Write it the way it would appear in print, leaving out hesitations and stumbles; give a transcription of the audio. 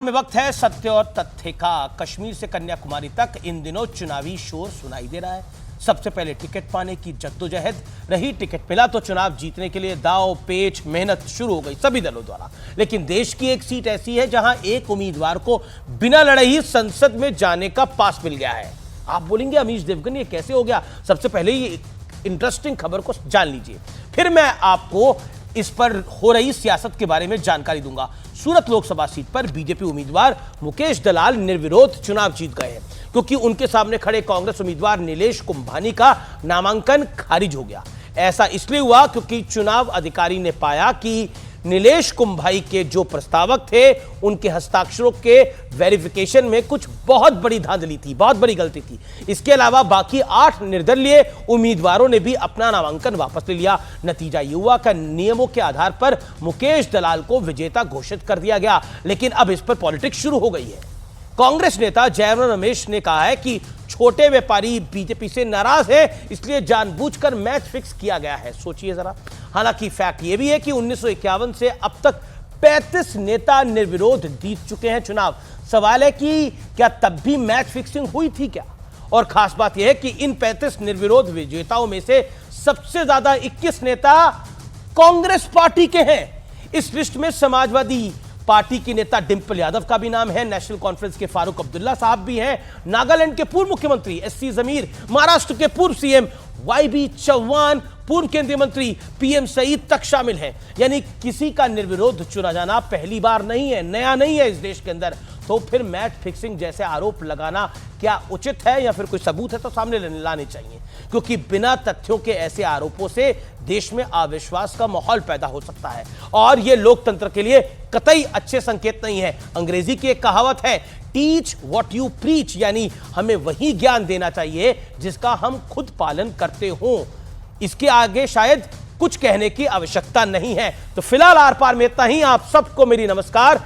में वक्त है सत्य और तथ्य का। कश्मीर से कन्याकुमारी तक इन दिनों चुनावी शोर सुनाई दे रहा है। सबसे पहले टिकट पाने की जद्दोजहद रही। टिकट मिला तो चुनाव जीतने के लिए दाव पेच मेहनत शुरू हो गई सभी दलों द्वारा। लेकिन देश की एक सीट ऐसी है जहां एक उम्मीदवार को बिना लड़े ही संसद में जाने का पास मिल गया है। आप बोलेंगे अमीश देवगन ये कैसे हो गया? सबसे पहले ये इंटरेस्टिंग खबर को जान लीजिए, फिर मैं आपको इस पर हो रही सियासत के बारे में जानकारी दूंगा। सूरत लोकसभा सीट पर बीजेपी उम्मीदवार मुकेश दलाल निर्विरोध चुनाव जीत गए हैं, क्योंकि उनके सामने खड़े कांग्रेस उम्मीदवार नीलेश कुंभानी का नामांकन खारिज हो गया। ऐसा इसलिए हुआ क्योंकि चुनाव अधिकारी ने पाया कि नीलेश कुंभाई के जो प्रस्तावक थे उनके हस्ताक्षरों के वेरिफिकेशन में कुछ बहुत बड़ी धांधली थी, बहुत बड़ी गलती थी। इसके अलावा बाकी 8 निर्दलीय उम्मीदवारों ने भी अपना नामांकन वापस ले लिया। नतीजा ये हुआ कि नियमों के आधार पर मुकेश दलाल को विजेता घोषित कर दिया गया। लेकिन अब इस पर पॉलिटिक्स शुरू हो गई है। कांग्रेस नेता जयराम रमेश ने कहा है कि छोटे व्यापारी बीजेपी से नाराज है, इसलिए जानबूझकर मैच फिक्स किया गया है। सोचिए जरा। हालांकि फैक्ट यह भी है कि 1951 से अब तक 35 नेता निर्विरोध जीत चुके हैं चुनाव। सवाल है कि क्या तब भी मैच फिक्सिंग हुई थी क्या? और खास बात यह है कि इन 35 निर्विरोध विजेताओं में से सबसे ज्यादा 21 नेता कांग्रेस पार्टी के हैं। इस लिस्ट में समाजवादी पार्टी की नेता डिंपल यादव का भी नाम है, नेशनल कॉन्फ्रेंस के फारूक अब्दुल्ला साहब भी हैं, नागालैंड के पूर्व मुख्यमंत्री एससी जमीर, महाराष्ट्र के पूर्व सीएम वाईबी चौहान, पूर्व केंद्रीय मंत्री पीएम सईद तक शामिल हैं। यानी किसी का निर्विरोध चुना जाना पहली बार नहीं है, नया नहीं है इस देश के अंदर। तो फिर मैच फिक्सिंग जैसे आरोप लगाना क्या उचित है या फिर कोई सबूत है तो सामने लाने चाहिए, क्योंकि बिना तथ्यों के ऐसे आरोपों से देश में अविश्वास का माहौल पैदा हो सकता है और यह लोकतंत्र के लिए कतई अच्छे संकेत नहीं है। अंग्रेजी की एक कहावत है, टीच व्हाट यू प्रीच, यानी हमें वही ज्ञान देना चाहिए जिसका हम खुद पालन करते हों। इसके आगे शायद कुछ कहने की आवश्यकता नहीं है। तो फिलहाल आर पार में इतना ही। आप सबको मेरी नमस्कार।